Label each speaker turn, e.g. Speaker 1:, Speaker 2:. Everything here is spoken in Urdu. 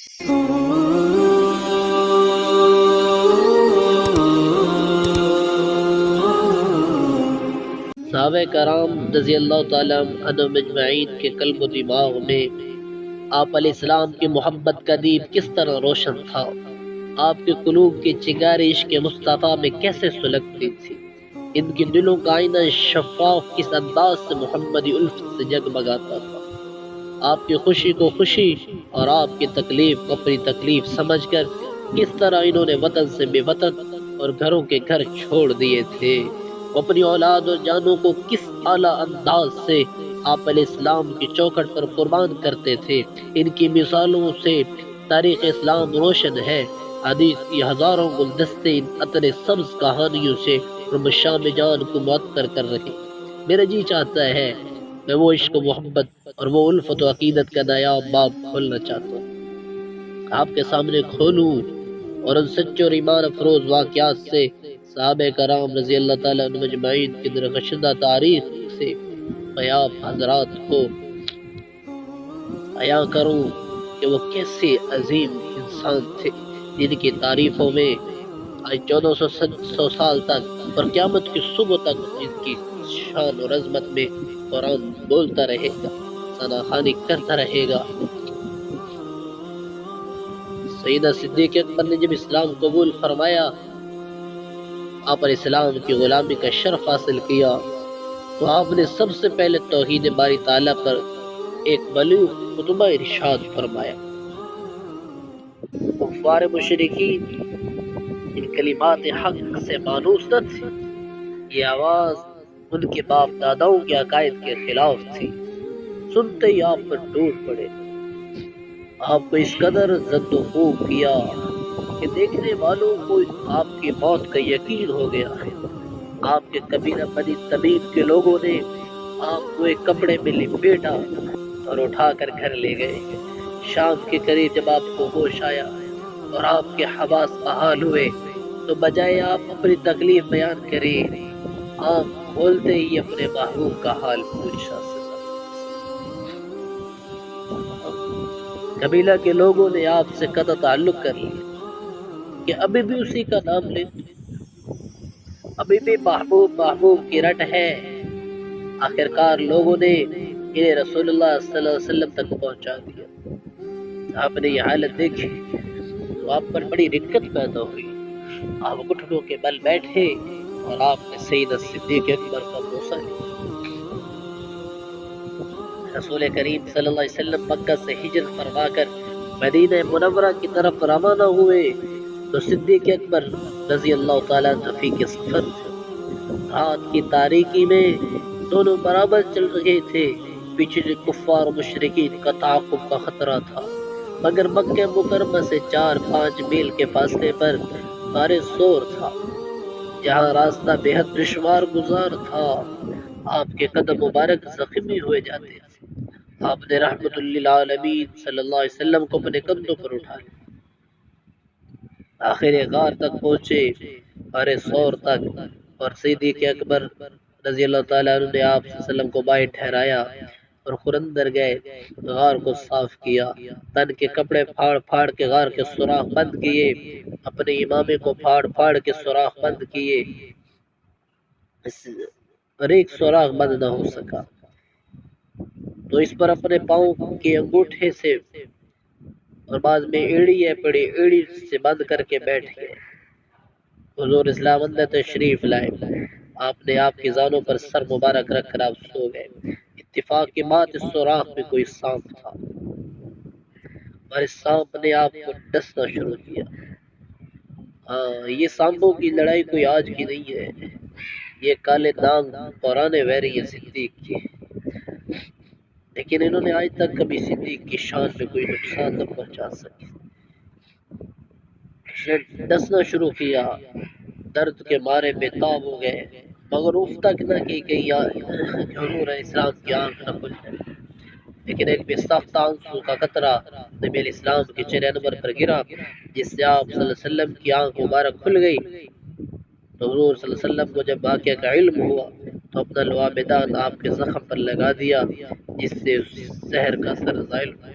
Speaker 1: صحابہ کرام رضی اللہ تعالیٰ عنہم اجمعین کے قلب و دماغ میں آپ علیہ السلام کی محبت کا دیپ کس طرح روشن تھا، آپ کے قلوب کی چنگاری عشق مصطفیٰ میں کیسے سلگتی تھی، ان کے دلوں کا آئینہ شفاف کس انداز سے محمدی الفت سے جگمگاتا تھا۔ آپ کی خوشی کو خوشی اور آپ کی تکلیف کو اپنی تکلیف سمجھ کر کس طرح انہوں نے وطن سے بے وطن اور گھروں کے گھر چھوڑ دیے تھے، وہ اپنی اولاد اور جانوں کو کس اعلیٰ انداز سے آپ علیہ السلام کی چوکھٹ پر قربان کرتے تھے۔ ان کی مثالوں سے تاریخ اسلام روشن ہے، حدیث کی ہزاروں گلدستے ان عطر سبز کہانیوں سے ہم شام جان کو معطر کر رہے۔ میرا جی چاہتا ہے میں وہ عشق و محبت اور وہ الفت و عقیدت کا نایاب باب کھولنا چاہتا ہوں، آپ کے سامنے کھولوں اور ان سچے اور ایمان افروز واقعات سے صحابہ کرام رضی اللہ تعالیٰ عنہ اجمعین کی درخشندہ تاریخ سے میں آپ حضرات کو بیاں کروں کہ وہ کیسے عظیم انسان تھے، جن کی تعریفوں میں آج 1400 سال تک اور قیامت کی صبح تک جن کی شان اور عظمت میں قرآن بولتا رہے گا، ثنا خوانی کرتا رہے گا۔ سیدنا صدیق اکبر نے جب اسلام قبول فرمایا، آپ علیہ السلام کی غلامی کا شرف حاصل کیا، تو آپ نے سب سے پہلے توحید باری تعالیٰ پر ایک بلیغ خطبہ ارشاد فرمایا۔ کفار مشرکین ان کلمات حق سے مانوس نہ تھے، یہ آواز ان کے باپ داداؤں کے عقائد کے خلاف تھی۔ سنتے ہی آپ پر ٹوٹ پڑے، آپ کو اس قدر زد و خوب کیا کہ دیکھنے والوں کو آپ کی موت کا یقین ہو گیا ہے۔ آپ کے قبیلہ بنی تمیم کے لوگوں نے آپ کو ایک کپڑے میں لپیٹا اور اٹھا کر گھر لے گئے۔ شام کے قریب جب آپ کو ہوش آیا اور آپ کے حواس بحال ہوئے تو بجائے آپ اپنی تکلیف بیان کریں، آپ کھولتے ہی اپنے محبوب کا حال پوچھا۔ قبیلہ کے لوگوں نے آپ سے قطع تعلق کر لیا کہ ابھی بھی اسی کا نام لیتے، ابھی بھی محبوب محبوب کی رٹ ہے۔ آخرکار لوگوں نے انہیں رسول اللہ صلی اللہ علیہ وسلم تک پہنچا دیا۔ آپ نے یہ حالت دیکھی تو آپ پر بڑی رکت پیدا ہوئی، آپ گھٹنوں کے بل بیٹھے اور آپ نے سیدنا صدیق اکبر کا بوسہ لیا۔ رسول کریم صلی اللہ علیہ وسلم مکہ سے ہجرت فرما کر مدینہ منورہ کی طرف روانہ ہوئے تو صدیق اکبر رضی اللہ تعالیٰ عنہ کے سفر تھے۔ رات کی تاریکی میں دونوں برابر چل رہے تھے، پیچھے کفار و مشرکین کا تعاقب کا خطرہ تھا، مگر مکہ مکرمہ سے 4-5 میل کے فاصلے پر غار ثور تھا، جہاں راستہ بے حد دشوار گزار تھا۔ آپ کے قدم مبارک زخمی ہوئے جاتے تھے۔ آپ نے رحمت للعالمین صلی اللہ علیہ وسلم کو اپنے کندھوں پر اٹھا لیا، آخر غار تک پہنچے، غار ثور تک، اور صدیق اکبر رضی اللہ تعالیٰ عنہ نے آپ صلی اللہ علیہ وسلم کو بائیں ٹھہرایا اور خود اندر گئے، غار کو صاف کیا، تن کے کپڑے پھاڑ پھاڑ کے غار کے سوراخ بند کیے، اپنے امامے کو پھاڑ پھاڑ کے سوراخ بند کیے، اور ایک سوراخ بند نہ ہو سکا تو اس پر اپنے پاؤں کے انگوٹھے سے اور بعد میں ایڑی ہے پڑی ایڑی سے بند کر کے بیٹھ گئے۔ حضور اسلام اندر تشریف لائے، آپ نے آپ کی زانوں پر سر مبارک رکھ کر آپ سو گئے۔ اتفاق کی بات اس سوراخ میں کوئی سانپ تھا اور اس سانپ نے آپ کو ڈسنا شروع کیا۔ ہاں، یہ سانپوں کی لڑائی کوئی آج کی نہیں ہے، یہ کالے دانگ پرانے ویری ہیں صدیق کی، لیکن انہوں نے آج تک کبھی صدیق کی شان میں کوئی نقصان نہ پہنچا سکے۔ اس نے ڈسنا شروع کیا، درد کے مارے بے تاب ہو گئے، مگر اف تک نہ کہ حضور اسلام کی آنکھ نہ کھل جائے، لیکن ایک بے سخت آنسو کا قطرہ نبی علیہ السلام کے چہرے انور پر گرا، جس سے آپ صلی اللہ علیہ وسلم کی آنکھ مبارک کھل گئی۔ تو حضور صلی اللہ علیہ وسلم کو جب واقعہ کا علم ہوا تو اپنا لواب دان آپ کے زخم پر لگا دیا، جس سے اس زہر کا اثر زائل ہوا۔